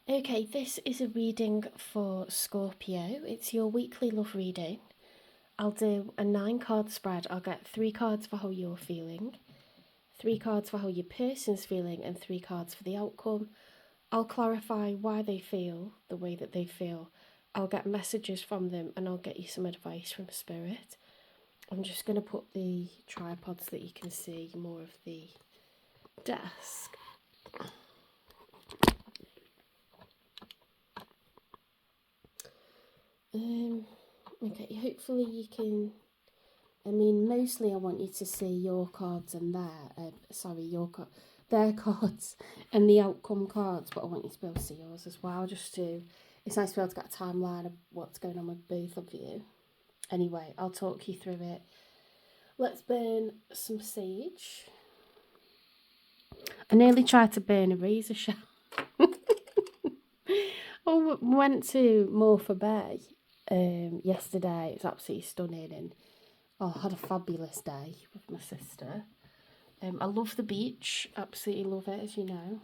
Okay, this is a reading for Scorpio. It's your weekly love reading. I'll do a 9-card spread. I'll get 3 cards for how you're feeling, 3 cards for how your person's feeling, and 3 cards for the outcome. I'll clarify why they feel the way that they feel. I'll get messages from them and I'll get you some advice from Spirit. I'm just going to put the tripod so that you can see more of the desk. Okay, hopefully you can, mostly I want you to see your cards and their cards and the outcome cards, but I want you to be able to see yours as well, it's nice to be able to get a timeline of what's going on with both of you. Anyway, I'll talk you through it. Let's burn some sage. I nearly tried to burn a razor shell. I went to Morpher Bay yesterday. It was absolutely stunning, and I had a fabulous day with my sister. I love the beach, absolutely love it, as you know.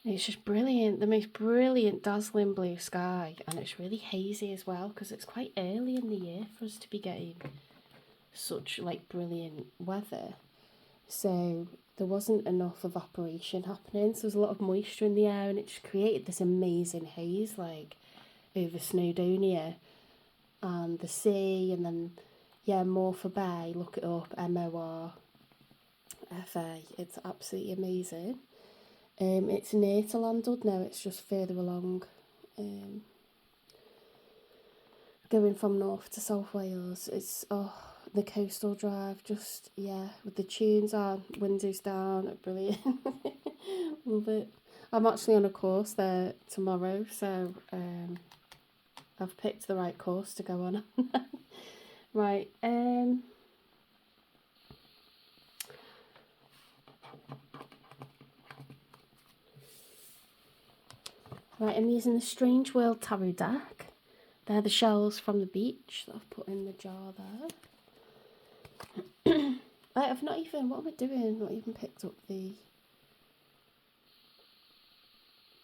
It's just brilliant, the most brilliant dazzling blue sky, and it's really hazy as well because it's quite early in the year for us to be getting such brilliant weather. So there wasn't enough evaporation happening, so there's a lot of moisture in the air, and it just created this amazing haze over Snowdonia and the sea. And then Morpher Bay, look it up, MORFA. It's absolutely amazing. It's near to Landud now, it's just further along, going from north to South Wales. It's the coastal drive, with the tunes on, windows down, brilliant. Love it. I'm actually on a course there tomorrow, so I've picked the right course to go on. Right, I'm using the Strange World Tarot deck. They're the shells from the beach that I've put in the jar there. I've not even, what am I doing? Not even picked up the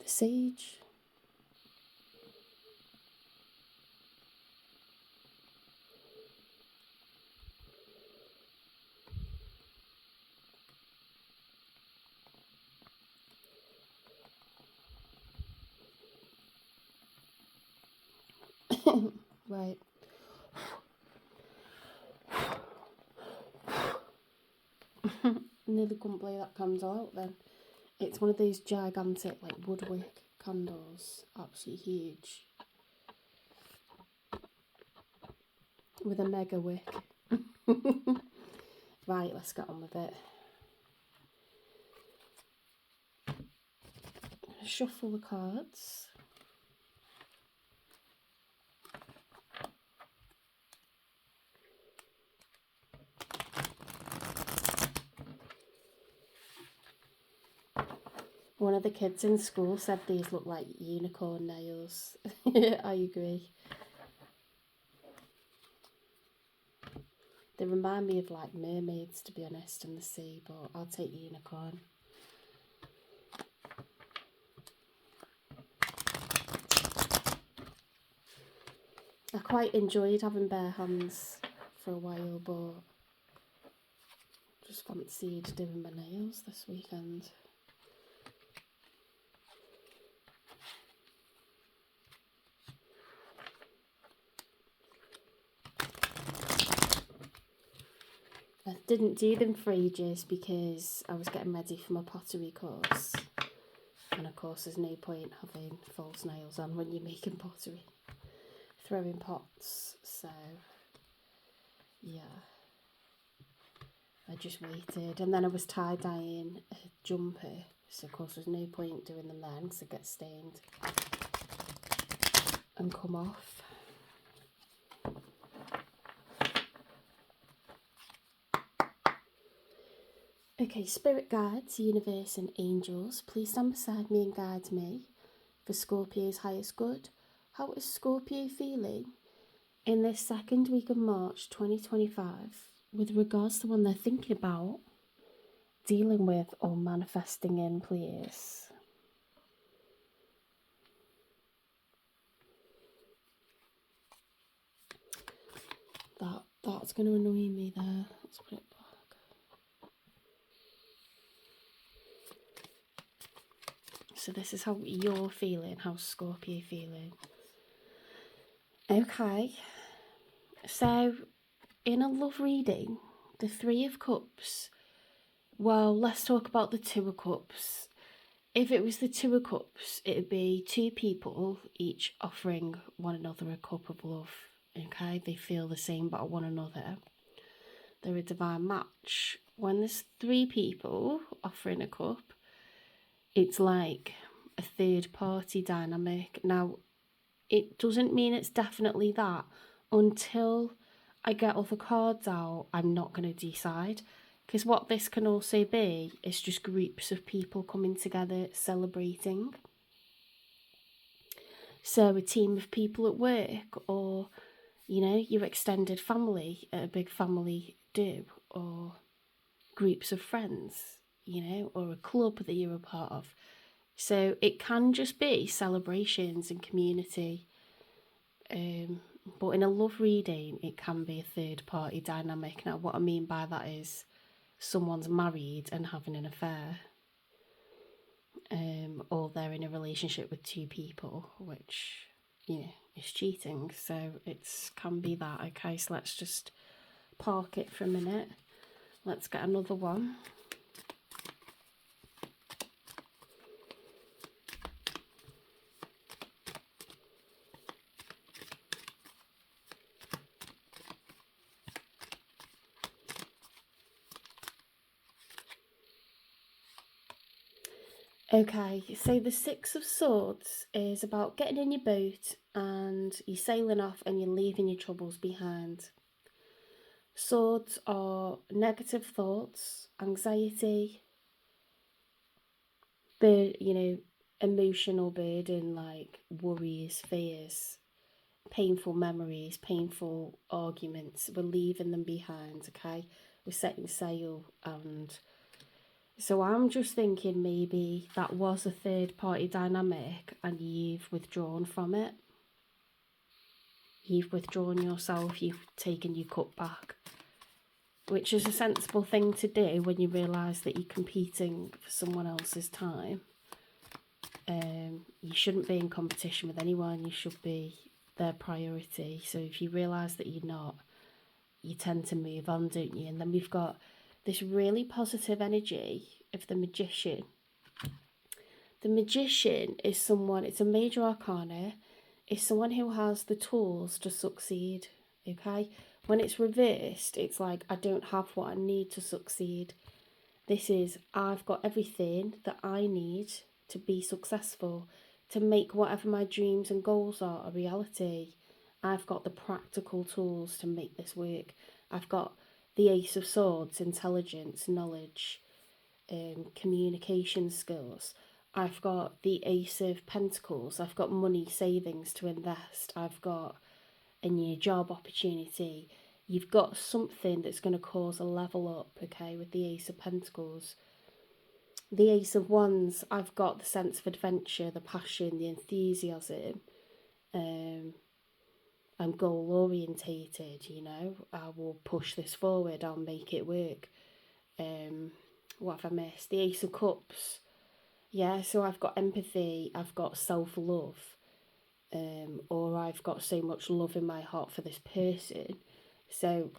sage. Right. Nearly couldn't believe that candle out then. It's one of these gigantic woodwick candles, absolutely huge, with a mega wick. Right, let's get on with it. Shuffle the cards. One of the kids in school said these look like unicorn nails. I agree. They remind me of mermaids, to be honest, in the sea, but I'll take unicorn. I quite enjoyed having bare hands for a while, but just fancied doing my nails this weekend. I didn't do them for ages because I was getting ready for my pottery course, and of course there's no point having false nails on when you're making pottery, throwing pots, so yeah, I just waited. And then I was tie-dyeing a jumper, so of course there's no point doing them then because it gets stained and come off. Okay, spirit guides, universe and angels, please stand beside me and guide me for Scorpio's highest good. How is Scorpio feeling in this second week of March 2025 with regards to one they're thinking about, dealing with or manifesting in, please? That's going to annoy me there. Let's put it back. So this is how you're feeling, how Scorpio feeling. Okay. So in a love reading, the Three of Cups, well, let's talk about the Two of Cups. If it was the Two of Cups, it would be two people each offering one another a cup of love. Okay, they feel the same about one another. They're a divine match. When there's three people offering a cup, it's like a third party dynamic. Now, it doesn't mean it's definitely that. Until I get all the cards out, I'm not going to decide. Because what this can also be is just groups of people coming together celebrating. So a team of people at work, or, you know, your extended family at a big family do, or groups of friends, you know, or a club that you're a part of. So it can just be celebrations and community. But in a love reading, it can be a third party dynamic. Now, what I mean by that is someone's married and having an affair. Or they're in a relationship with two people, which, you know, is cheating. So it can be that. Okay, so let's just park it for a minute. Let's get another one. Okay, so the Six of Swords is about getting in your boat and you're sailing off and you're leaving your troubles behind. Swords are negative thoughts, anxiety, emotional burden like worries, fears, painful memories, painful arguments. We're leaving them behind, okay? We're setting sail. And so I'm just thinking maybe that was a third party dynamic and you've withdrawn from it. You've withdrawn yourself, you've taken your cup back, which is a sensible thing to do when you realise that you're competing for someone else's time. You shouldn't be in competition with anyone, you should be their priority. So if you realise that you're not, you tend to move on, don't you? And then we've got this really positive energy of the Magician. The Magician is someone, it's a major arcana, is someone who has the tools to succeed, okay? When it's reversed, it's like, I don't have what I need to succeed. This is, I've got everything that I need to be successful, to make whatever my dreams and goals are a reality. I've got the practical tools to make this work. I've got the Ace of Swords, intelligence, knowledge, communication skills. I've got the Ace of Pentacles. I've got money, savings to invest. I've got a new job opportunity. You've got something that's going to cause a level up, okay, with the Ace of Pentacles. The Ace of Wands, I've got the sense of adventure, the passion, the enthusiasm. I'm goal orientated, you know. I will push this forward, I'll make it work. What have I missed? The Ace of Cups. Yeah, so I've got empathy, I've got self-love, or I've got so much love in my heart for this person. So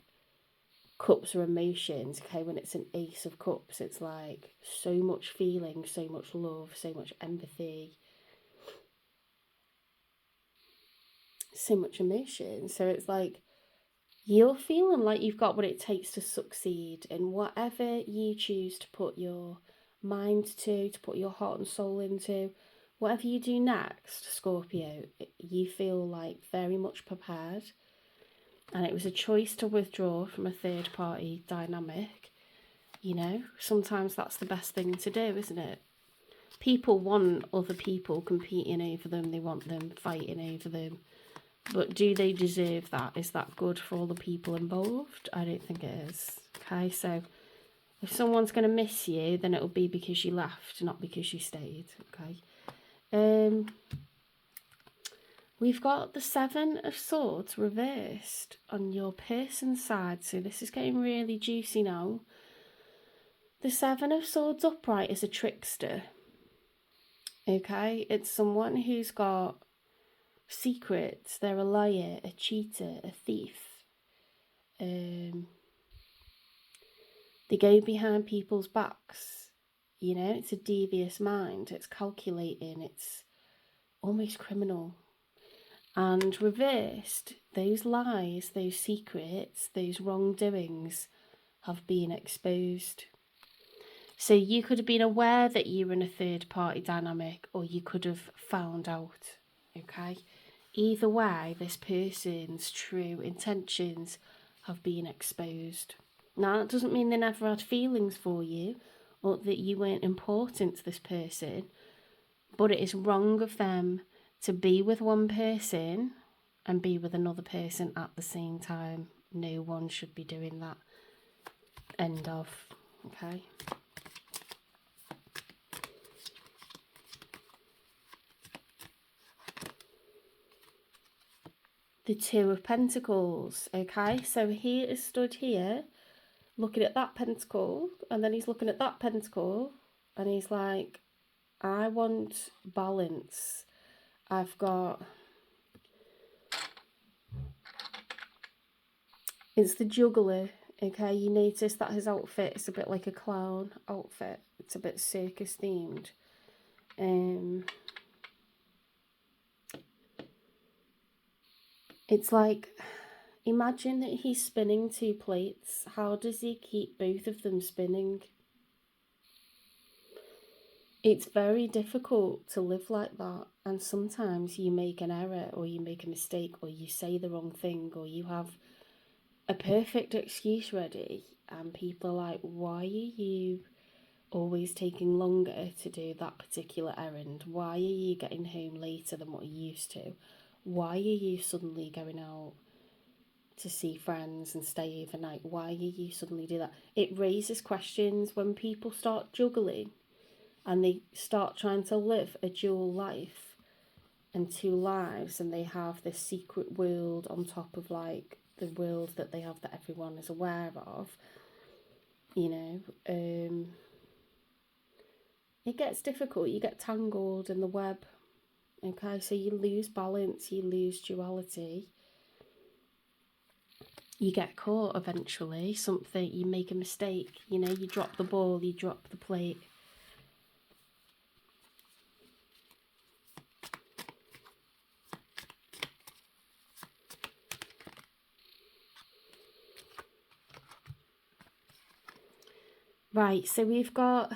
cups are emotions, okay? When it's an Ace of Cups, it's like so much feeling, so much love, so much empathy, so much emotion. So it's like you're feeling like you've got what it takes to succeed in whatever you choose to put your mind to put your heart and soul into. Whatever you do next, Scorpio, you feel like very much prepared. And it was a choice to withdraw from a third party dynamic. You know, sometimes that's the best thing to do, isn't it? People want other people competing over them. They want them fighting over them. But do they deserve that? Is that good for all the people involved? I don't think it is. Okay, so if someone's going to miss you, then it'll be because you left, not because you stayed. Okay. we've got the Seven of Swords reversed on your person's side. So this is getting really juicy now. The Seven of Swords upright is a trickster. Okay, it's someone who's got secrets. They're a liar, a cheater, a thief. They go behind people's backs. You know, it's a devious mind. It's calculating. It's almost criminal. And reversed, those lies, those secrets, those wrongdoings have been exposed. So you could have been aware that you were in a third party dynamic, or you could have found out, okay? Either way, this person's true intentions have been exposed. Now, that doesn't mean they never had feelings for you, or that you weren't important to this person, but it is wrong of them to be with one person and be with another person at the same time. No one should be doing that. End of. Okay. The Two of Pentacles. Okay, so he is stood here looking at that pentacle, and then he's looking at that pentacle, and he's like, I want balance. I've got... It's the juggler, okay? You notice that his outfit is a bit like a clown outfit. It's a bit circus themed. It's like, imagine that he's spinning two plates. How does he keep both of them spinning? It's very difficult to live like that, and sometimes you make an error, or you make a mistake, or you say the wrong thing, or you have a perfect excuse ready, and people are like, why are you always taking longer to do that particular errand? Why are you getting home later than what you used to? Why are you suddenly going out to see friends and stay overnight? Why are you suddenly do that? It raises questions when people start juggling and they start trying to live a dual life and two lives, and they have this secret world on top of like the world that they have that everyone is aware of. You know, it gets difficult. You get tangled in the web. Okay, so you lose balance, you lose duality. You get caught eventually. Something, you make a mistake. You know, you drop the ball, you drop the plate. Right, so we've got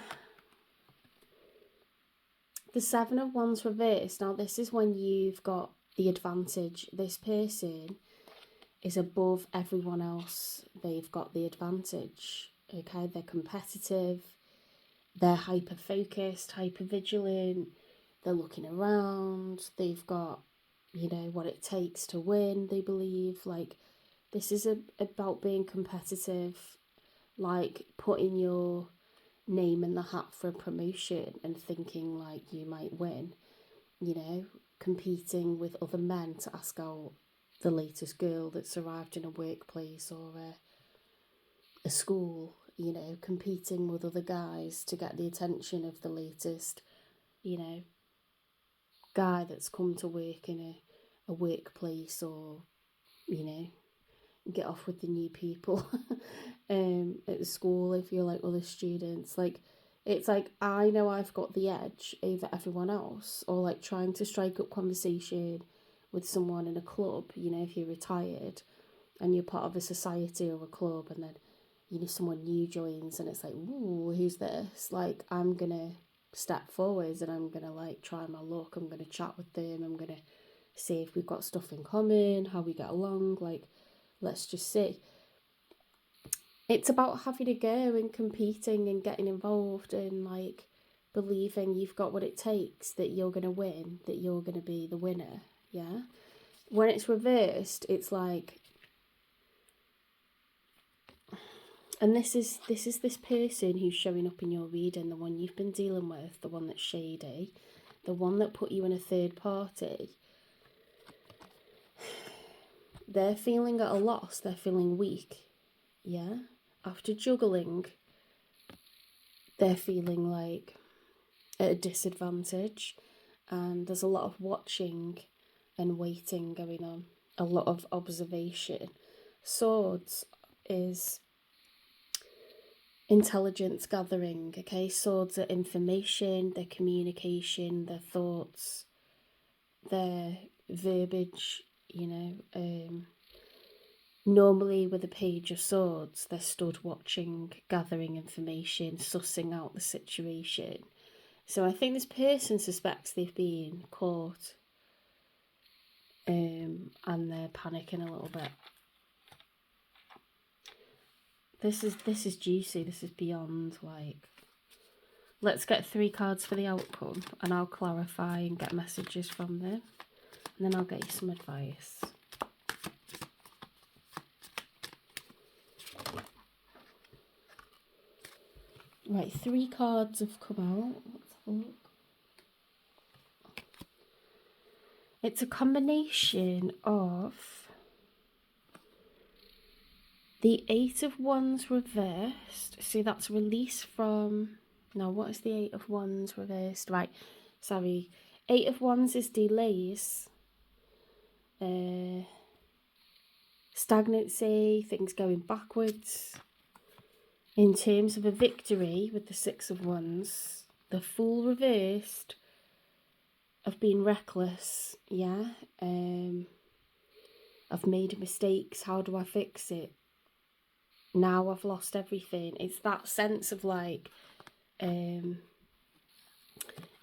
the Seven of Wands reversed. Now, this is when you've got the advantage. This person is above everyone else. They've got the advantage. Okay, they're competitive. They're hyper-focused, hyper-vigilant. They're looking around. They've got, you know, what it takes to win, they believe. Like, this is about being competitive, like putting your name in the hat for a promotion and thinking like you might win, you know, competing with other men to ask out the latest girl that's arrived in a workplace or a school, you know, competing with other guys to get the attention of the latest, you know, guy that's come to work in a workplace, or, you know, get off with the new people at the school if you're like other students. Like, it's like, I know I've got the edge over everyone else, or like trying to strike up conversation with someone in a club, you know, if you're retired and you're part of a society or a club, and then, you know, someone new joins and it's like, ooh, who's this? Like, I'm gonna step forwards and I'm gonna like try my luck. I'm gonna chat with them. I'm gonna see if we've got stuff in common, how we get along. Like, let's just see. It's about having a go and competing and getting involved and like believing you've got what it takes, that you're going to win, that you're going to be the winner. Yeah. When it's reversed, it's like, and this is this person who's showing up in your reading, the one you've been dealing with, the one that's shady, the one that put you in a third party. they're feeling at a loss, they're feeling weak, yeah? After juggling, they're feeling like at a disadvantage, and there's a lot of watching and waiting going on, a lot of observation. Swords is intelligence gathering, okay? Swords are information, their communication, their thoughts, their verbiage, you know. Normally with a page of swords, they're stood watching, gathering information, sussing out the situation. So I think this person suspects they've been caught, and they're panicking a little bit. This is juicy. This is beyond, like... Let's get 3 cards for the outcome, and I'll clarify and get messages from them, and then I'll get you some advice. Right, 3 cards have come out. Let's have a look. It's a combination of the 8 of Wands reversed. See, that's release from... No, what is the 8 of Wands reversed? Right, sorry. 8 of Wands is delays. Stagnancy, things going backwards. In terms of a victory with the 6 of Wands, the Fool reversed, I've been reckless, yeah. I've made mistakes, how do I fix it? Now I've lost everything. It's that sense of like, if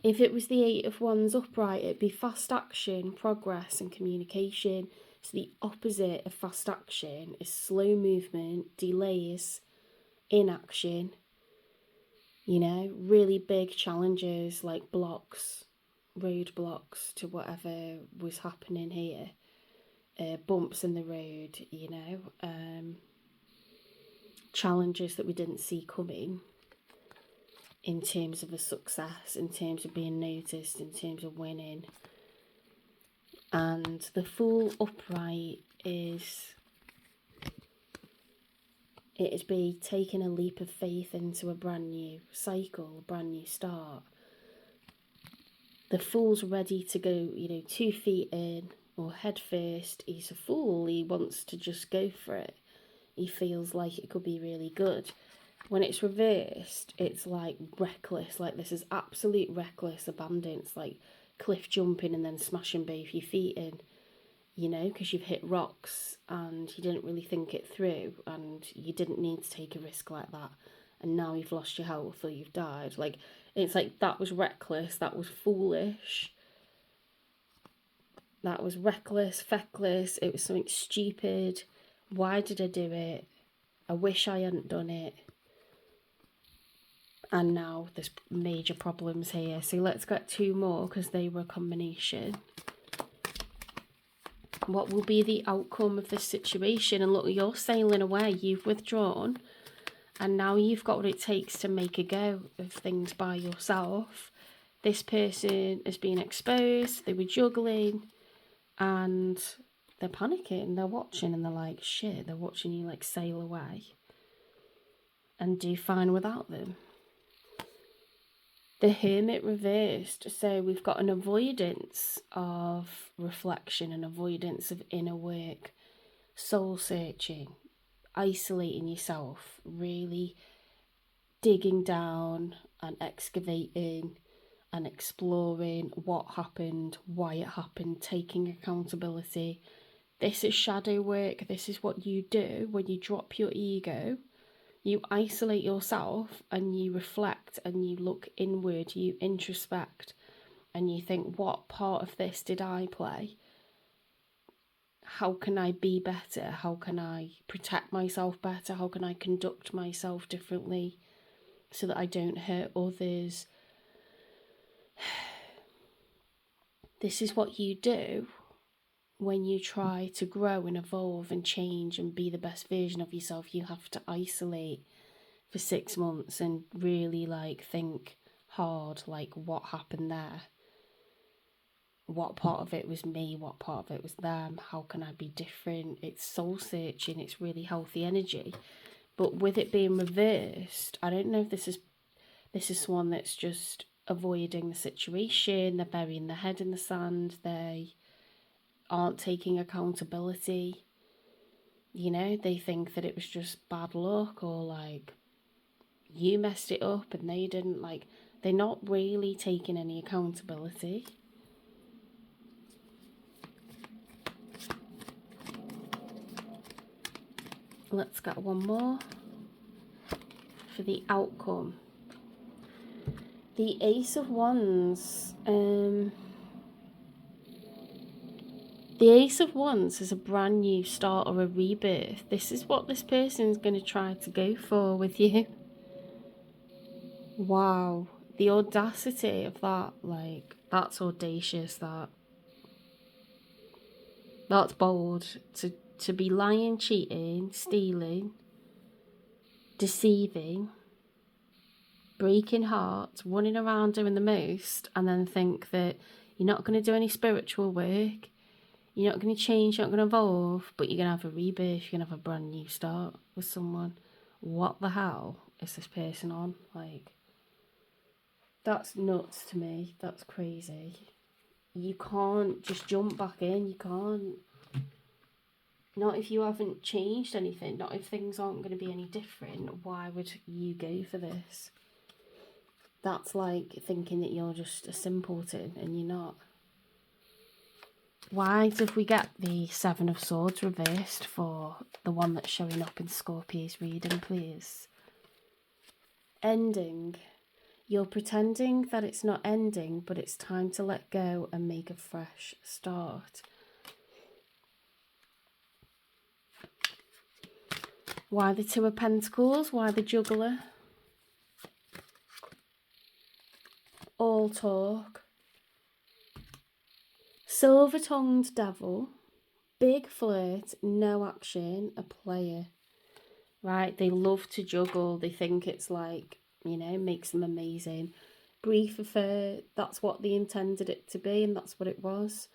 it was the 8 of Wands upright, it'd be fast action, progress and communication. So the opposite of fast action is slow movement, delays, inaction, you know, really big challenges like blocks, roadblocks to whatever was happening here, bumps in the road, you know, challenges that we didn't see coming in terms of a success, in terms of being noticed, in terms of winning. And the Fool upright is... it is be taking a leap of faith into a brand new cycle, a brand new start. The Fool's ready to go, you know, 2 feet in or head first. He's a fool. He wants to just go for it. He feels like it could be really good. When it's reversed, it's like reckless. Like this is absolute reckless abandon. It's like cliff jumping and then smashing both your feet in, you know, because you've hit rocks and you didn't really think it through and you didn't need to take a risk like that, and now you've lost your health or you've died. Like, it's like that was reckless, that was foolish, that was reckless, feckless, it was something stupid. Why did I do it? I wish I hadn't done it. And now there's major problems here. So let's get 2 more because they were a combination. What will be the outcome of this situation? And look, you're sailing away, you've withdrawn, and now you've got what it takes to make a go of things by yourself. This person has been exposed, they were juggling, and they're panicking, they're watching, and they're like, shit, they're watching you like sail away and do fine without them. The Hermit reversed, so we've got an avoidance of reflection, an avoidance of inner work, soul searching, isolating yourself, really digging down and excavating and exploring what happened, why it happened, taking accountability. This is shadow work. This is what you do when you drop your ego. You isolate yourself and you reflect and you look inward, you introspect, and you think, what part of this did I play? How can I be better? How can I protect myself better? How can I conduct myself differently so that I don't hurt others? This is what you do when you try to grow and evolve and change and be the best version of yourself. You have to isolate for 6 months and really like think hard, like what happened there. what part of it was me, what part of it was them, how can I be different? It's soul searching, it's really healthy energy. But with it being reversed, I don't know if this is someone that's just avoiding the situation, they're burying their head in the sand, they aren't taking accountability. You know, they think that it was just bad luck, or like you messed it up and they didn't. Like, they're not really taking any accountability. Let's get one more for the outcome. The Ace of Wands. The Ace of Wands is a brand new start or a rebirth. This is what this person's going to try to go for with you. Wow. The audacity of that. Like, that's audacious. That's bold. To be lying, cheating, stealing, deceiving, breaking hearts, running around doing the most, and then think that you're not going to do any spiritual work, you're not going to change, you're not going to evolve, but you're going to have a rebirth, you're going to have a brand new start with someone. What the hell is this person on? Like, that's nuts to me. That's crazy. You can't just jump back in. You can't. Not if you haven't changed anything. Not if things aren't going to be any different. Why would you go for this? That's like thinking that you're just a simpleton and you're not. Why did we get the Seven of Swords reversed for the one that's showing up in Scorpio's reading, please? Ending. You're pretending that it's not ending, but it's time to let go and make a fresh start. Why the Two of Pentacles? Why the Juggler? All talk. Silver-tongued Devil. Big flirt, no action, a player. Right? They love to juggle. They think it's like, you know, makes them amazing. Brief affair, that's what they intended it to be, and that's what it was.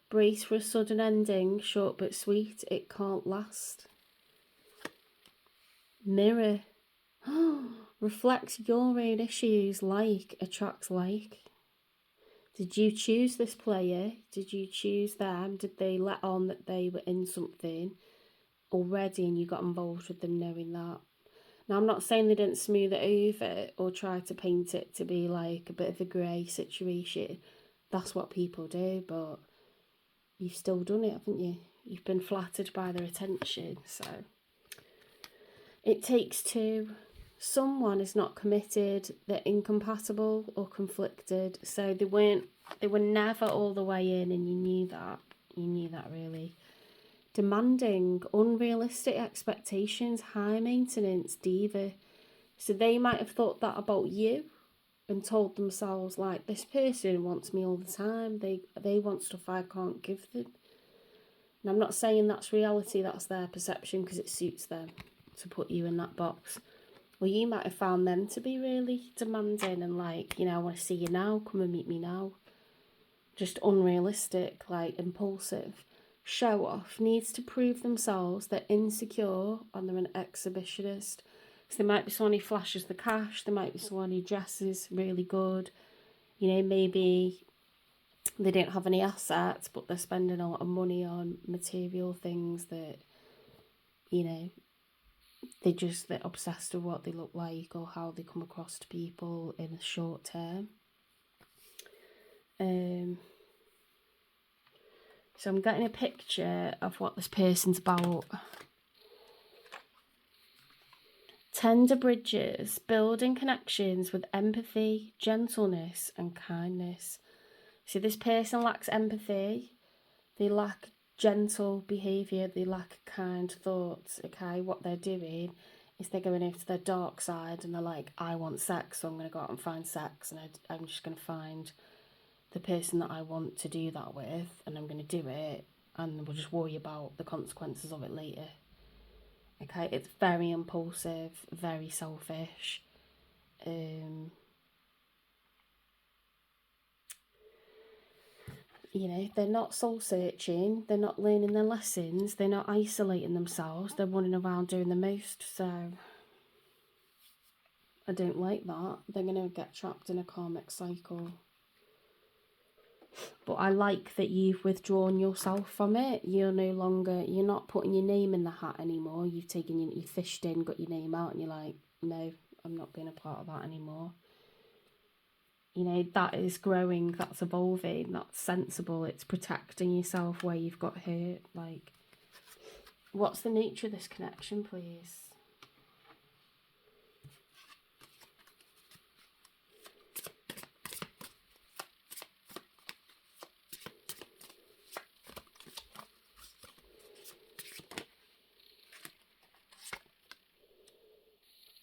Brace for a sudden ending, short but sweet, it can't last. Mirror. Reflects your own issues. Like attracts like. Did you choose this player? Did you choose them? Did they let on that they were in something already and you got involved with them knowing that? Now, I'm not saying they didn't smooth it over or try to paint it to be like a bit of a grey situation. That's what people do, but you've still done it, haven't you? You've been flattered by their attention, so... It takes two. Someone is not committed, they're incompatible or conflicted, so they were never all the way in, and you knew that. You knew that, really. Demanding, unrealistic expectations, high maintenance, diva. So they might have thought that about you and told themselves, like, this person wants me all the time. They want stuff I can't give them. And I'm not saying that's reality, that's their perception because it suits them to put you in that box. Well, you might have found them to be really demanding and like, you know, I want to see you now, come and meet me now. Just unrealistic, like impulsive. Show off, needs to prove themselves, they're insecure and they're an exhibitionist. So there might be someone who flashes the cash, there might be someone who dresses really good. You know, maybe they don't have any assets, but they're spending a lot of money on material things that, you know, they're obsessed with what they look like or how they come across to people in the short term. So I'm getting a picture of what this person's about. Tender bridges, building connections with empathy, gentleness and kindness. So this person lacks empathy, they lack gentle behaviour, they lack kind thoughts, okay? What they're doing is they're going over to their dark side and they're like, I want sex, so I'm going to go out and find sex, and I'm just going to find the person that I want to do that with, and I'm going to do it, and we'll just worry about the consequences of it later. Okay, it's very impulsive, very selfish. You know, they're not soul searching, they're not learning their lessons, they're not isolating themselves, they're running around doing the most. So I don't like that. They're going to get trapped in a karmic cycle. But I like that you've withdrawn yourself from it. You're not putting your name in the hat anymore. You fished in, got your name out, and you're like, no, I'm not being a part of that anymore. You know, that is growing, that's evolving, that's sensible, it's protecting yourself where you've got hurt. Like, what's the nature of this connection, please?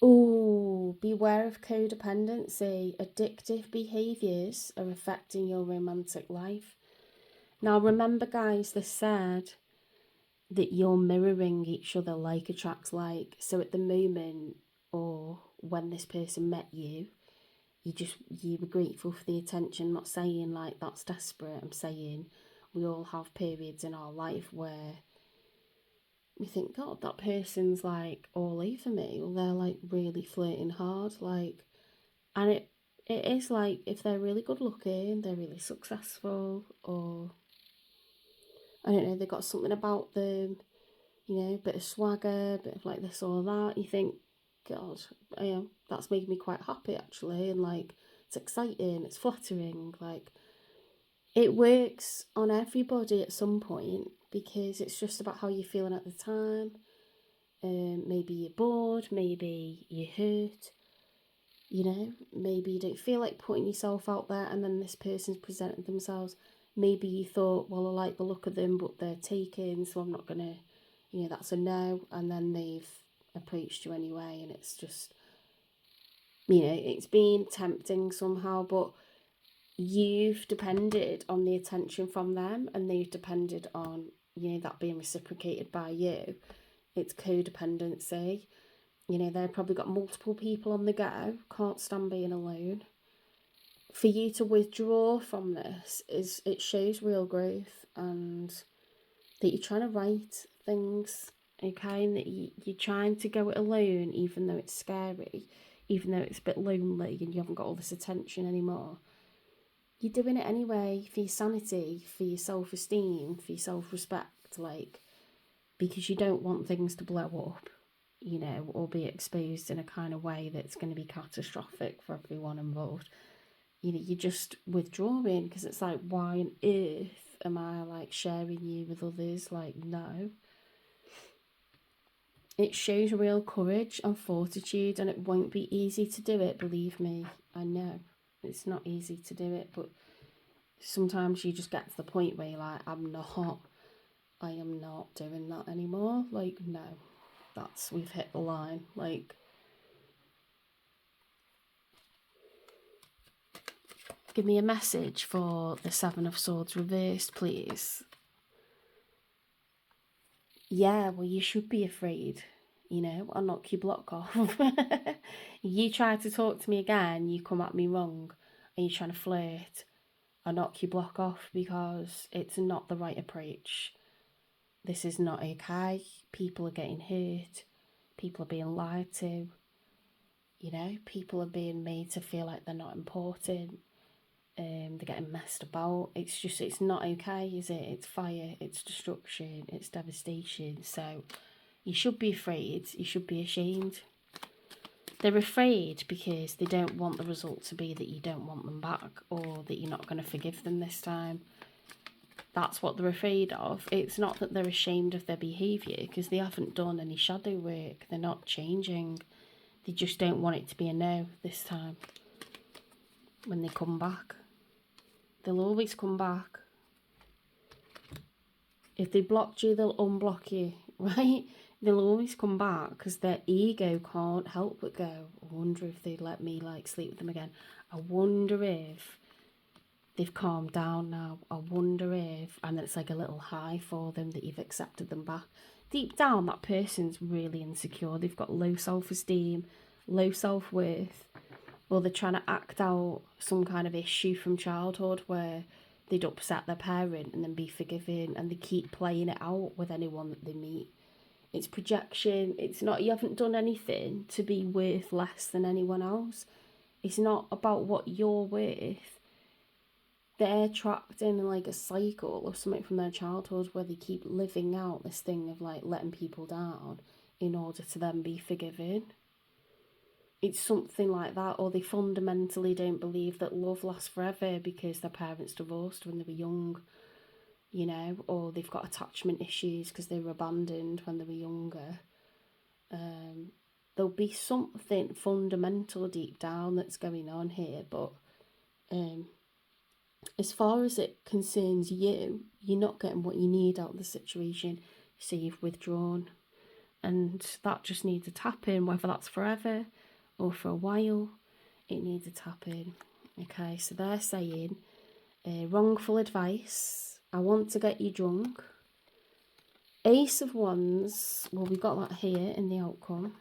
Oh, beware of codependency. Addictive behaviours are affecting your romantic life. Now, remember, guys, this said that you're mirroring each other, like attracts like. So at the moment, or when this person met you, you were grateful for the attention. I'm not saying like that's desperate. I'm saying we all have periods in our life where we think, God, that person's like all over me, or they're like really flirting hard, like, and it is like if they're really good looking, they're really successful, or I don't know, they got something about them, you know, bit of swagger, bit of like this or that. You think, God, that's made me quite happy actually, and like it's exciting, it's flattering, like it works on everybody at some point because it's just about how you're feeling at the time. Maybe you're bored, maybe you're hurt, you know, maybe you don't feel like putting yourself out there, and then this person's presented themselves. Maybe you thought, well, I like the look of them, but they're taken, so I'm not gonna, you know, that's a no, and then they've approached you anyway, and it's just, you know, it's been tempting somehow, but you've depended on the attention from them, and they've depended on, you know, that being reciprocated by you. It's codependency. You know, they've probably got multiple people on the go, can't stand being alone. For you to withdraw from this, it shows real growth, and that you're trying to right things, okay, and that you're trying to go it alone, even though it's scary, even though it's a bit lonely and you haven't got all this attention anymore. You're doing it anyway for your sanity, for your self-esteem, for your self-respect, like, because you don't want things to blow up, you know, or be exposed in a kind of way that's going to be catastrophic for everyone involved. You know, you're just withdrawing because it's like, why on earth am I like sharing you with others? Like, no. It shows real courage and fortitude, and it won't be easy to do it, believe me. I know it's not easy to do it, but sometimes you just get to the point where you're like, I am not doing that anymore. Like, no, we've hit the line. Like, give me a message for the Seven of Swords reversed, please. Yeah, well, you should be afraid, you know, I'll knock your block off. You try to talk to me again, you come at me wrong, and you're trying to flirt, I'll knock your block off because it's not the right approach. This is not okay. People are getting hurt. People are being lied to. You know, people are being made to feel like they're not important. They're getting messed about. It's not okay, is it? It's fire, it's destruction, it's devastation. So you should be afraid, you should be ashamed. They're afraid because they don't want the result to be that you don't want them back, or that you're not going to forgive them this time. That's what they're afraid of. It's not that they're ashamed of their behaviour, because they haven't done any shadow work. They're not changing. They just don't want it to be a no this time. When they come back, they'll always come back. If they blocked you, they'll unblock you, right? They'll always come back because their ego can't help but go, I wonder if they'd let me like sleep with them again. I wonder if they've calmed down now. I wonder if, and then it's like a little high for them that you've accepted them back. Deep down, that person's really insecure. They've got low self-esteem, low self-worth, or they're trying to act out some kind of issue from childhood where they'd upset their parent and then be forgiving, and they keep playing it out with anyone that they meet. It's projection. It's not, you haven't done anything to be worth less than anyone else. It's not about what you're worth. They're trapped in like a cycle or something from their childhood where they keep living out this thing of like letting people down in order to then be forgiven. It's something like that. Or they fundamentally don't believe that love lasts forever because their parents divorced when they were young, you know, or they've got attachment issues because they were abandoned when they were younger. There'll be something fundamental deep down that's going on here, but as far as it concerns you, you're not getting what you need out of the situation, so you've withdrawn, and that just needs a tap in, whether that's forever or for a while. It needs a tap in. Okay, so they're saying wrongful advice, I want to get you drunk. Ace of Wands, well, we've got that here in the outcome.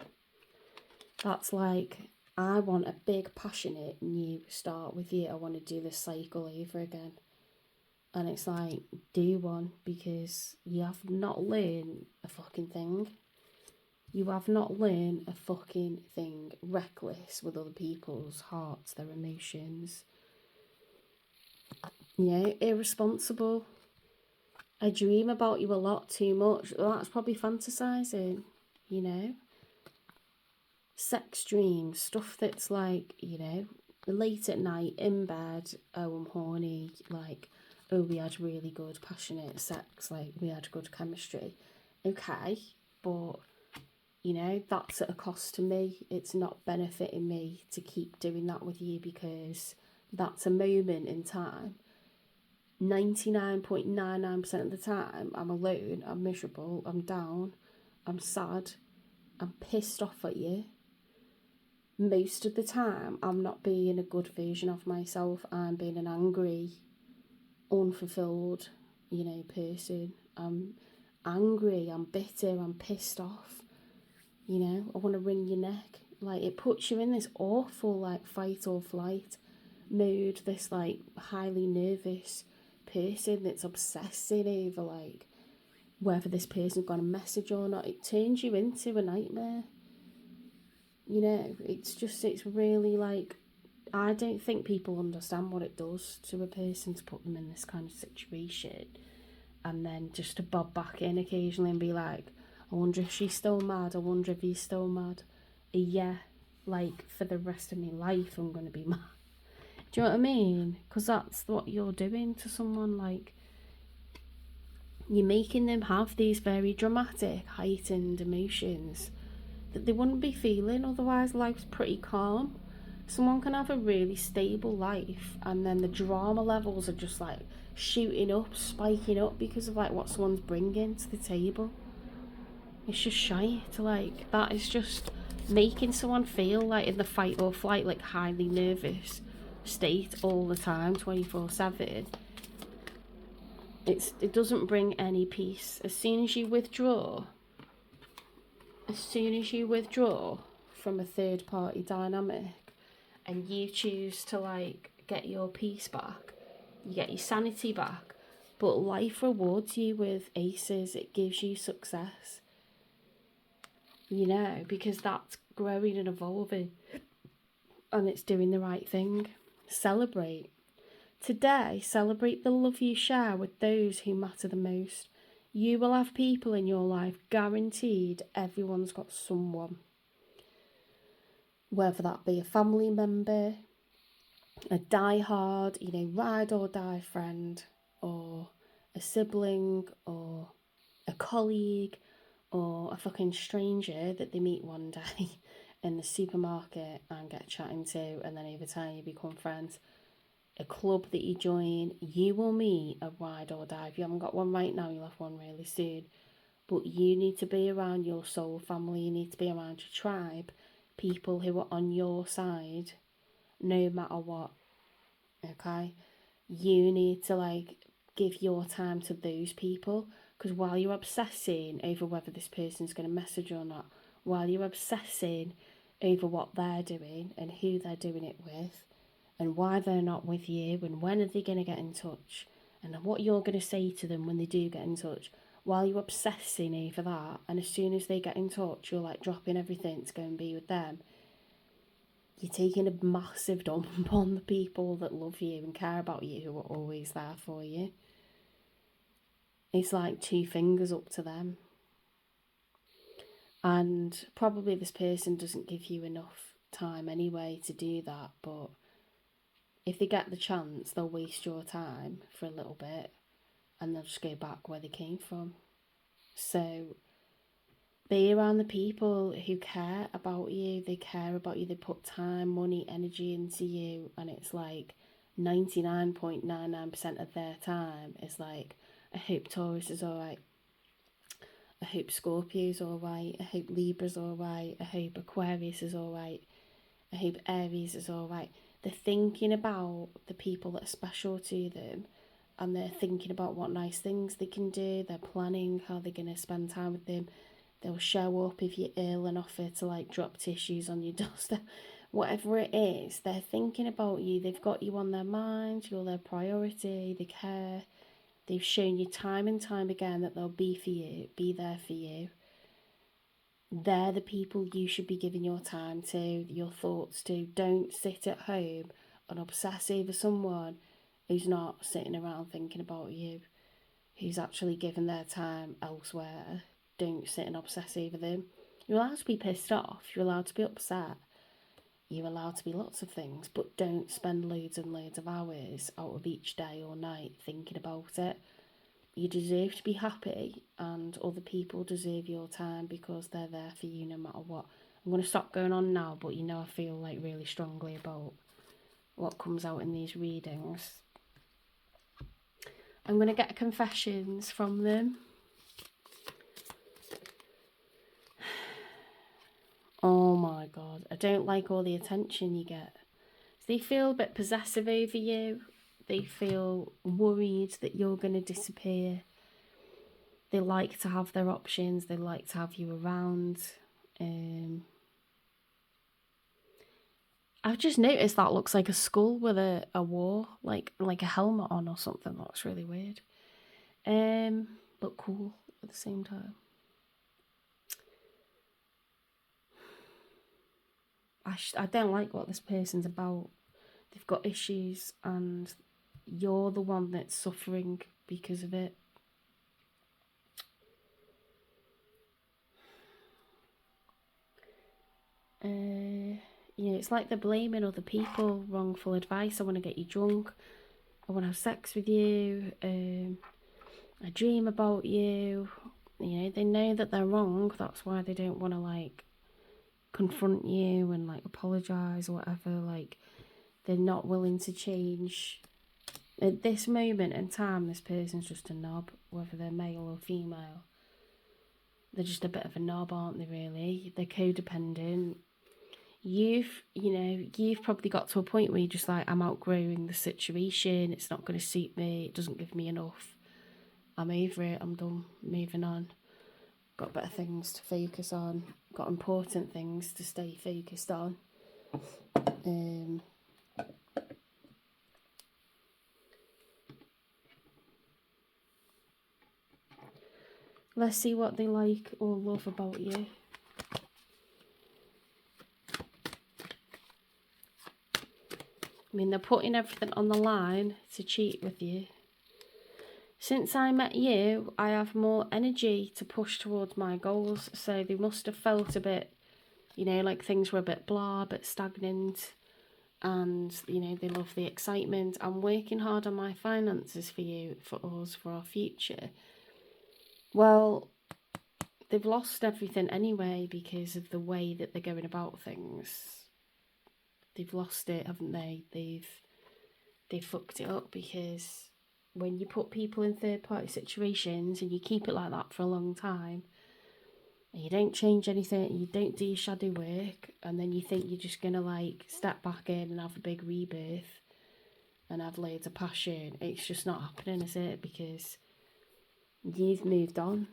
That's like, I want a big passionate new start with you. I want to do this cycle over again. And it's like, do one, because you have not learned a fucking thing. You have not learned a fucking thing. Reckless with other people's hearts, their emotions. You know, irresponsible. I dream about you a lot too much. Well, that's probably fantasizing, you know. Sex dreams, stuff that's like, you know, late at night in bed, oh, I'm horny, like, oh, we had really good passionate sex, like we had good chemistry. Okay, but you know, that's at a cost to me. It's not benefiting me to keep doing that with you, because that's a moment in time. 99.99% of the time I'm alone, I'm miserable, I'm down, I'm sad, I'm pissed off at you. Most of the time, I'm not being a good version of myself. I'm being an angry, unfulfilled, you know, person. I'm angry, I'm bitter, I'm pissed off. You know, I want to wring your neck. Like, it puts you in this awful, like, fight or flight mode. This, like, highly nervous person that's obsessing over, like, whether this person's got a message or not. It turns you into a nightmare. You know, it's just, it's really like, I don't think people understand what it does to a person to put them in this kind of situation, and then just to bob back in occasionally and be like, I wonder if she's still mad, I wonder if he's still mad. Yeah, like, for the rest of my life I'm going to be mad. Do you know what I mean? Because that's what you're doing to someone. Like, you're making them have these very dramatic, heightened emotions that they wouldn't be feeling otherwise. Life's pretty calm. Someone can have a really stable life, and then the drama levels are just like shooting up, spiking up because of like what someone's bringing to the table. It's just shite. Like, that is just making someone feel like in the fight or flight, like highly nervous state all the time, 24/7. It doesn't bring any peace. As soon as you withdraw from a third party dynamic and you choose to like get your peace back, you get your sanity back, but life rewards you with aces. It gives you success, you know, because that's growing and evolving and it's doing the right thing. Celebrate. Today, celebrate the love you share with those who matter the most. You will have people in your life, guaranteed. Everyone's got someone. Whether that be a family member, a die-hard, you know, ride or die friend, or a sibling, or a colleague, or a fucking stranger that they meet one day in the supermarket and get chatting to, and then over time you become friends. A club that you join, you will meet a ride or die. If you haven't got one right now, you'll have one really soon. But you need to be around your soul family. You need to be around your tribe, people who are on your side, no matter what. Okay? You need to like give your time to those people, because while you're obsessing over whether this person's going to message or not, while you're obsessing over what they're doing and who they're doing it with, and why they're not with you, and when are they going to get in touch, And what you're going to say to them when they do get in touch, while you're obsessing over that, and as soon as they get in touch, you're like dropping everything to go and be with them, you're taking a massive dump on the people that love you and care about you, who are always there for you. It's like 2 fingers up to them. And probably this person doesn't give you enough time anyway to do that, but if they get the chance, they'll waste your time for a little bit and they'll just go back where they came from. So be around the people who care about you. They care about you. They put time, money, energy into you. And it's like 99.99% of their time is like, I hope Taurus is alright. I hope Scorpio's alright. I hope Libra's alright. I hope Aquarius is alright. I hope Aries is alright. They're thinking about the people that are special to them, and they're thinking about what nice things they can do. They're planning how they're going to spend time with them. They'll show up if you're ill and offer to like drop tissues on your doorstep. Whatever it is, they're thinking about you. They've got you on their mind. You're their priority. They care. They've shown you time and time again that they'll be for you, be there for you. They're the people you should be giving your time to, your thoughts to. Don't sit at home and obsess over someone who's not sitting around thinking about you, who's actually giving their time elsewhere. Don't sit and obsess over them. You're allowed to be pissed off. You're allowed to be upset. You're allowed to be lots of things, but don't spend loads and loads of hours out of each day or night thinking about it. You deserve to be happy, and other people deserve your time because they're there for you no matter what. I'm going to stop going on now, but you know I feel like really strongly about what comes out in these readings. I'm going to get confessions from them. Oh my God, I don't like all the attention you get. They feel a bit possessive over you. They feel worried that you're going to disappear. They like to have their options. They like to have you around. I've just noticed that looks like a skull with a war, like a helmet on or something. That's really weird. But cool at the same time. I don't like what this person's about. They've got issues and you're the one that's suffering because of it. You know, it's like they're blaming other people, wrongful advice. I want to get you drunk. I want to have sex with you. I dream about you. You know, they know that they're wrong. That's why they don't want to like confront you and like apologise or whatever. Like, they're not willing to change. At this moment in time, this person's just a knob, whether they're male or female. They're just a bit of a knob, aren't they, really? They're codependent. You've probably got to a point where you're just like, I'm outgrowing the situation. It's not going to suit me. It doesn't give me enough. I'm over it. I'm done. Moving on. Got better things to focus on. Got important things to stay focused on. Let's see what they like or love about you. I mean, they're putting everything on the line to cheat with you. Since I met you, I have more energy to push towards my goals. So they must have felt a bit, you know, like things were a bit blah, a bit stagnant. And, you know, they love the excitement. I'm working hard on my finances for you, for us, for our future. Well, they've lost everything anyway because of the way that they're going about things. They've lost it, haven't they? They've fucked it up, because when you put people in third-party situations and you keep it like that for a long time, and you don't change anything, and you don't do your shadow work, and then you think you're just going to like step back in and have a big rebirth and have loads of passion, it's just not happening, is it? Because you've moved on.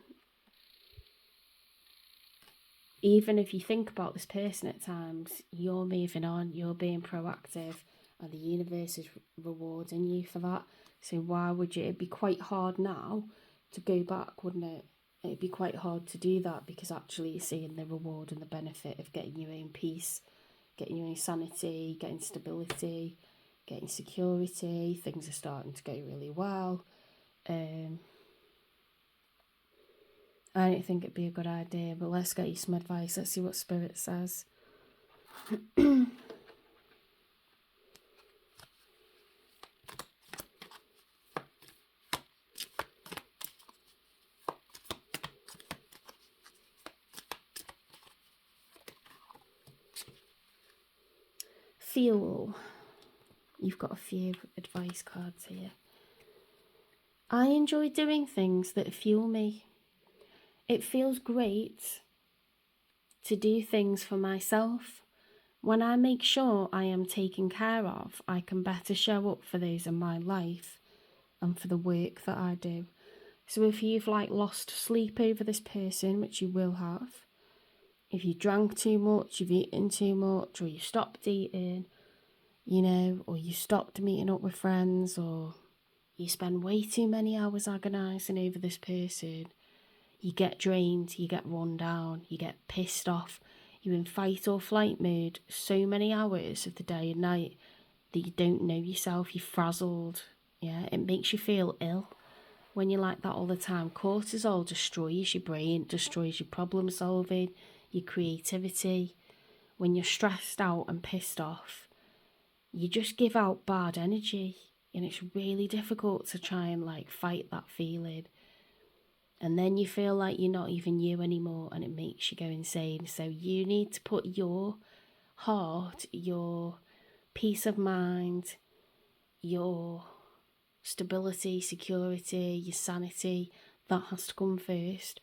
Even if you think about this person at times, you're moving on, you're being proactive, and the universe is rewarding you for that. So why would you? It'd be quite hard now to go back, wouldn't it? It'd be quite hard to do that because actually you're seeing the reward and the benefit of getting your own peace, getting your own sanity, getting stability, getting security. Things are starting to go really well. I don't think it'd be a good idea, but let's get you some advice. Let's see what Spirit says. Fuel. You've got a few advice cards here. I enjoy doing things that fuel me. It feels great to do things for myself. When I make sure I am taken care of, I can better show up for those in my life and for the work that I do. So if you've lost sleep over this person, which you will have, if you drank too much, you've eaten too much, or you stopped eating, or you stopped meeting up with friends, or you spend way too many hours agonising over this person, you get drained, you get run down, you get pissed off, you're in fight or flight mode so many hours of the day and night that you don't know yourself, you're frazzled, it makes you feel ill when you're like that all the time. Cortisol destroys your brain, destroys your problem solving, your creativity. When you're stressed out and pissed off, you just give out bad energy, and it's really difficult to try and fight that feeling. And then you feel like you're not even you anymore, and it makes you go insane. So you need to put your heart, your peace of mind, your stability, security, your sanity, that has to come first.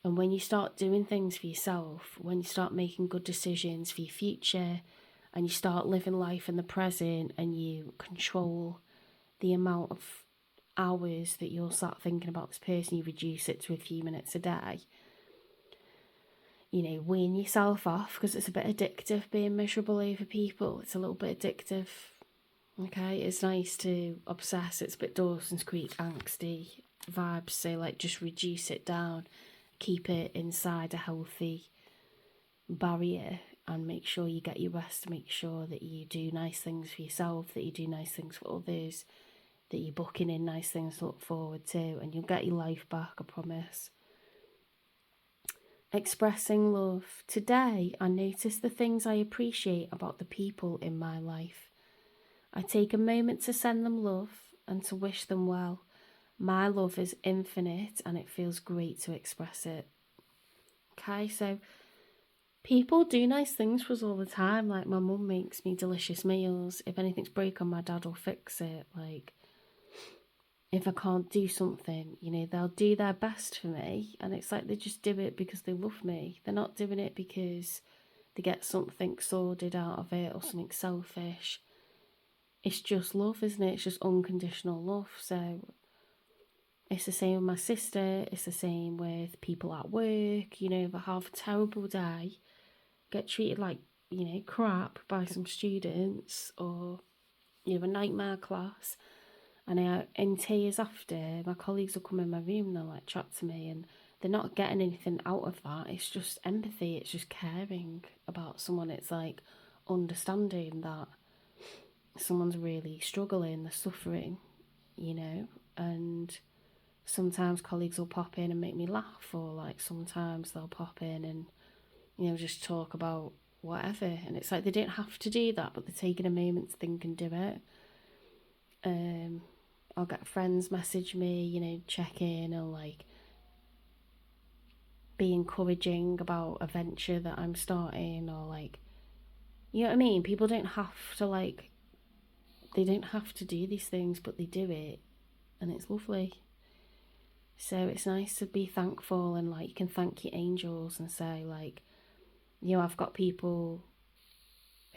And when you start doing things for yourself, when you start making good decisions for your future, and you start living life in the present, and you control the amount of hours that you'll start thinking about this person, you reduce it to a few minutes a day. Wean yourself off, because it's a bit addictive being miserable over people. It's a little bit addictive. Okay, it's nice to obsess. It's a bit Dawson's Creek angsty vibes. So just reduce it down, keep it inside a healthy barrier, and make sure you get your rest. Make sure that you do nice things for yourself, that you do nice things for others, that you're booking in nice things to look forward to, and you'll get your life back, I promise. Expressing love. Today, I notice the things I appreciate about the people in my life. I take a moment to send them love and to wish them well. My love is infinite, and it feels great to express it. Okay, so people do nice things for us all the time. My mum makes me delicious meals. If anything's broken, my dad will fix it. If I can't do something, they'll do their best for me. And it's they just do it because they love me. They're not doing it because they get something sordid out of it or something selfish. It's just love, isn't it? It's just unconditional love. So it's the same with my sister. It's the same with people at work. If I have a terrible day, get treated like, crap by some students, or, a nightmare class, and in tears after, my colleagues will come in my room and they'll chat to me, and they're not getting anything out of that. It's just empathy. It's just caring about someone. It's understanding that someone's really struggling, they're suffering, and sometimes colleagues will pop in and make me laugh, or sometimes they'll pop in and just talk about whatever, and it's they don't have to do that, but they're taking a moment to think and do it. I'll get friends message me, check in, or be encouraging about a venture that I'm starting, or you know what I mean? People don't have to they don't have to do these things, but they do it, and it's lovely. So it's nice to be thankful, and you can thank your angels and say I've got people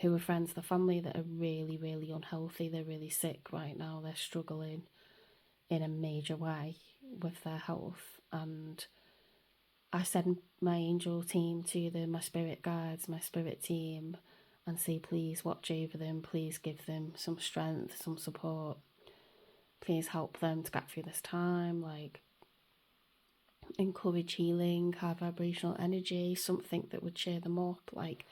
who are friends of the family that are really, really unhealthy. They're really sick right now. They're struggling in a major way with their health, and I send my angel team to them, my spirit guides, my spirit team, and say, please watch over them, please give them some strength, some support. Please help them to get through this time. Like, encourage healing, high vibrational energy, something that would cheer them up. Like,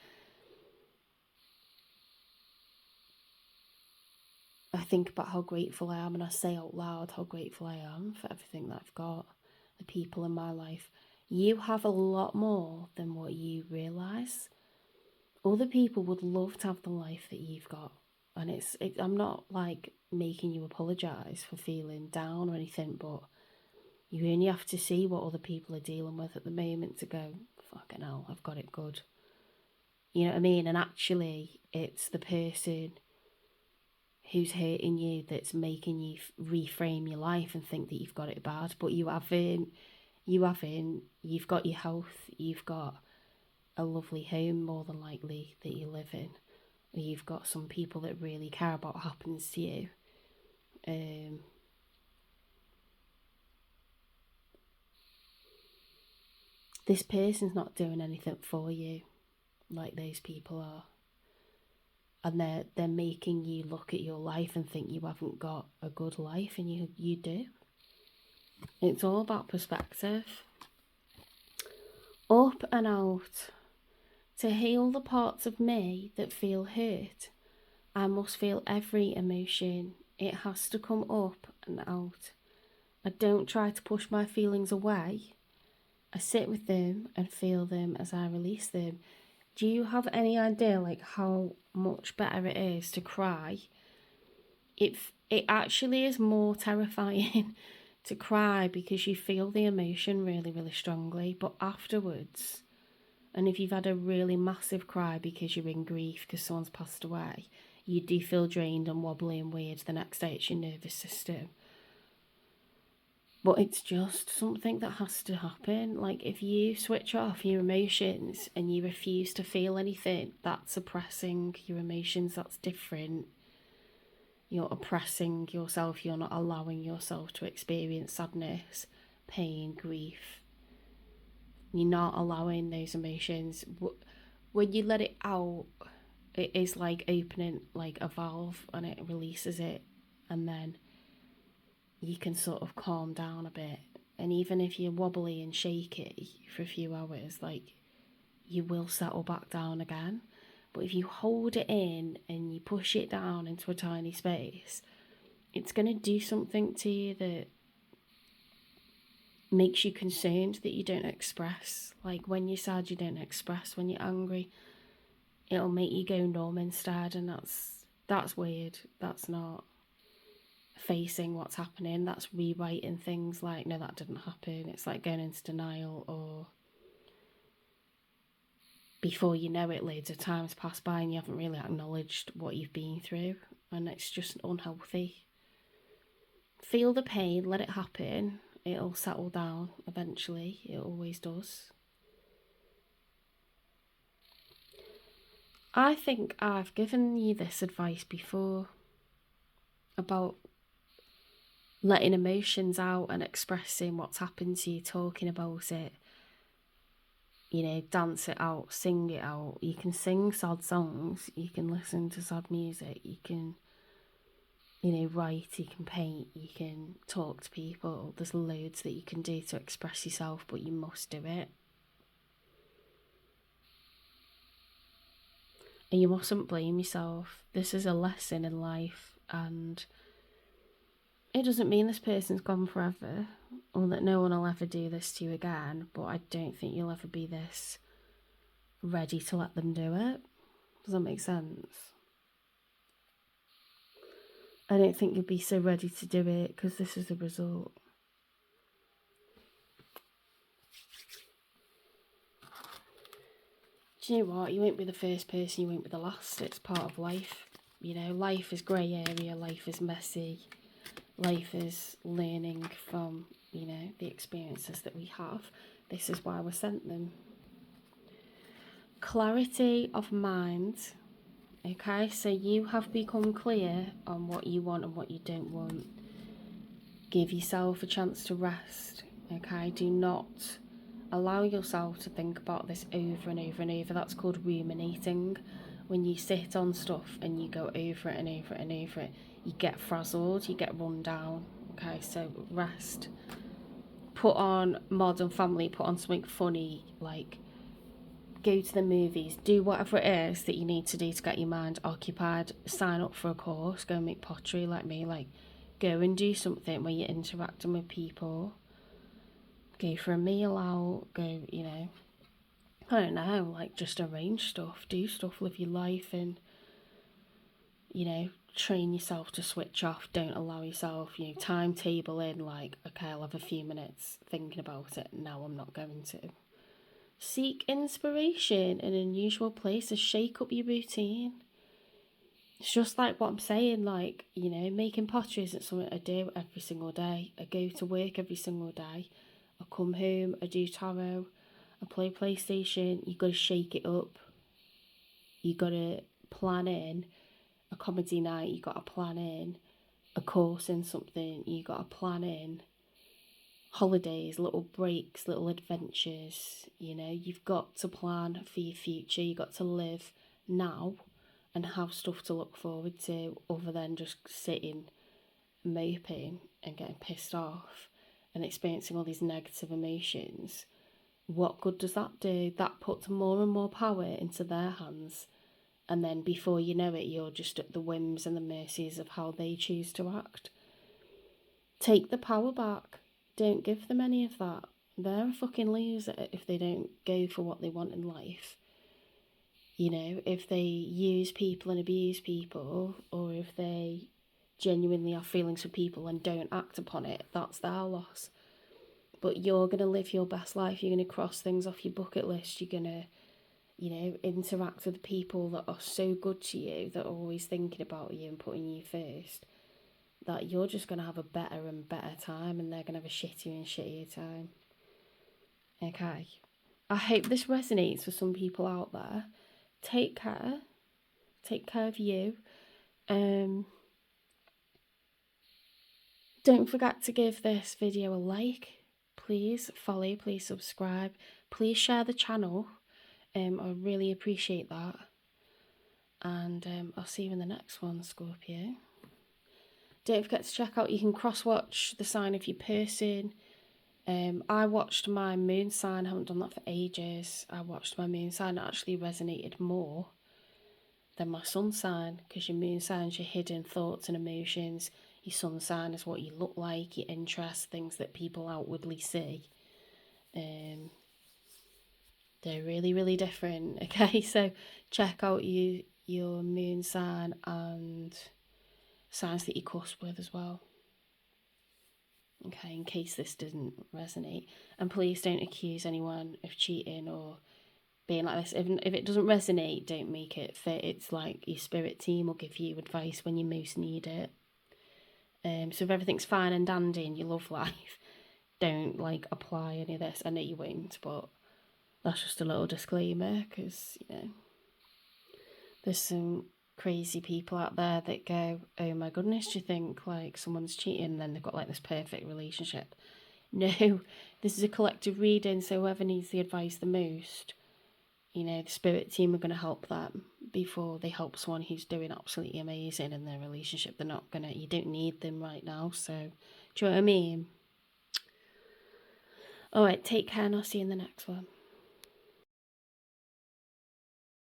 I think about how grateful I am, and I say out loud how grateful I am for everything that I've got, the people in my life. You have a lot more than what you realise. Other people would love to have the life that you've got. And I'm not like making you apologise for feeling down or anything, but you only have to see what other people are dealing with at the moment to go, fucking hell, I've got it good. You know what I mean? And actually, it's the person who's hurting you that's making you reframe your life and think that you've got it bad, but you haven't. You've got your health, you've got a lovely home more than likely that you live in. You've got some people that really care about what happens to you. This person's not doing anything for you like those people are. And they're making you look at your life and think you haven't got a good life, and you do. It's all about perspective. Up and out. To heal the parts of me that feel hurt, I must feel every emotion. It has to come up and out. I don't try to push my feelings away. I sit with them and feel them as I release them. Do you have any idea like how much better it is to cry? It actually is more terrifying to cry because you feel the emotion really, really strongly. But afterwards, and if you've had a really massive cry because you're in grief because someone's passed away, you do feel drained and wobbly and weird the next day. It's your nervous system. But it's just something that has to happen. Like, if you switch off your emotions and you refuse to feel anything, that's suppressing your emotions. That's different. You're oppressing yourself. You're not allowing yourself to experience sadness, pain, grief. You're not allowing those emotions. When you let it out, it is like opening like a valve, and it releases it, and then you can sort of calm down a bit. And even if you're wobbly and shaky for a few hours, like, you will settle back down again. But if you hold it in and you push it down into a tiny space, it's going to do something to you that makes you concerned that you don't express. Like, when you're sad, you don't express. When you're angry, it'll make you go numb instead, and that's weird. That's not facing what's happening. That's rewriting things like, no, that didn't happen. It's like going into denial, or before you know it, loads of times pass by and you haven't really acknowledged what you've been through, and it's just unhealthy. Feel the pain, let it happen. It'll settle down eventually. It always does. I think I've given you this advice before about letting emotions out and expressing what's happened to you, talking about it. You know, dance it out, sing it out. You can sing sad songs, you can listen to sad music, you can, you know, write, you can paint, you can talk to people. There's loads that you can do to express yourself, but you must do it. And you mustn't blame yourself. This is a lesson in life, and it doesn't mean this person's gone forever, or that no one will ever do this to you again, but I don't think you'll ever be this ready to let them do it. Does that make sense? I don't think you'll be so ready to do it because this is the result. Do you know what? You won't be the first person, you won't be the last. It's part of life. You know, life is grey area, life is messy. Life is learning from, you know, the experiences that we have. This is why we're sent them. Clarity of mind. Okay, so you have become clear on what you want and what you don't want. Give yourself a chance to rest. Okay, do not allow yourself to think about this over and over and over. That's called ruminating. When you sit on stuff and you go over it and over it and over it, you get frazzled, you get run down. Okay, so rest. Put on Modern Family, put on something funny, like go to the movies, do whatever it is that you need to do to get your mind occupied. Sign up for a course, go and make pottery like me, like go and do something where you're interacting with people. Go for a meal out, go, you know, I don't know, like just arrange stuff, do stuff, live your life, and, you know, train yourself to switch off. Don't allow yourself, you know, timetable in like, okay, I'll have a few minutes thinking about it, now I'm not going to. Seek inspiration in unusual places, shake up your routine. It's just like what I'm saying, like, you know, making pottery isn't something I do every single day. I go to work every single day, I come home, I do tarot, I play PlayStation. You got to shake it up. You got to plan in a comedy night. You got to plan in a course in something. You got to plan in holidays, little breaks, little adventures. You know, you've got to plan for your future. You got to live now and have stuff to look forward to, other than just sitting moping and getting pissed off and experiencing all these negative emotions. What good does that do? That puts more and more power into their hands, and then before you know it, you're just at the whims and the mercies of how they choose to act. Take the power back. Don't give them any of that. They're a fucking loser if they don't go for what they want in life. You know, if they use people and abuse people, or if they genuinely have feelings for people and don't act upon it, that's their loss. But you're going to live your best life. You're going to cross things off your bucket list. You're going to, you know, interact with people that are so good to you, that are always thinking about you and putting you first, that you're just going to have a better and better time, and they're going to have a shittier and shittier time. Okay. I hope this resonates for some people out there. Take care. Take care of you. Don't forget to give this video a like. Please follow, please subscribe, please share the channel. I really appreciate that. And I'll see you in the next one, Scorpio. Don't forget to check out, you can cross-watch the sign of your person. I watched my moon sign, I haven't done that for ages. I watched my moon sign, it actually resonated more than my sun sign, because your moon sign is your hidden thoughts and emotions. Your sun sign is what you look like, your interests, things that people outwardly see. They're really, really different. Okay, so check out your moon sign and signs that you cusp with as well. Okay, in case this didn't resonate. And please don't accuse anyone of cheating or being like this. If it doesn't resonate, don't make it fit. It's like your spirit team will give you advice when you most need it. So if everything's fine and dandy in your love life, don't like apply any of this. I know you won't, but that's just a little disclaimer, because, you know, there's some crazy people out there that go, oh my goodness, do you think like someone's cheating and then they've got like this perfect relationship? No, this is a collective reading, so whoever needs the advice the most, you know, the spirit team are going to help them before they help someone who's doing absolutely amazing in their relationship. They're not going to, you don't need them right now, so do you know what I mean? Alright, take care and I'll see you in the next one.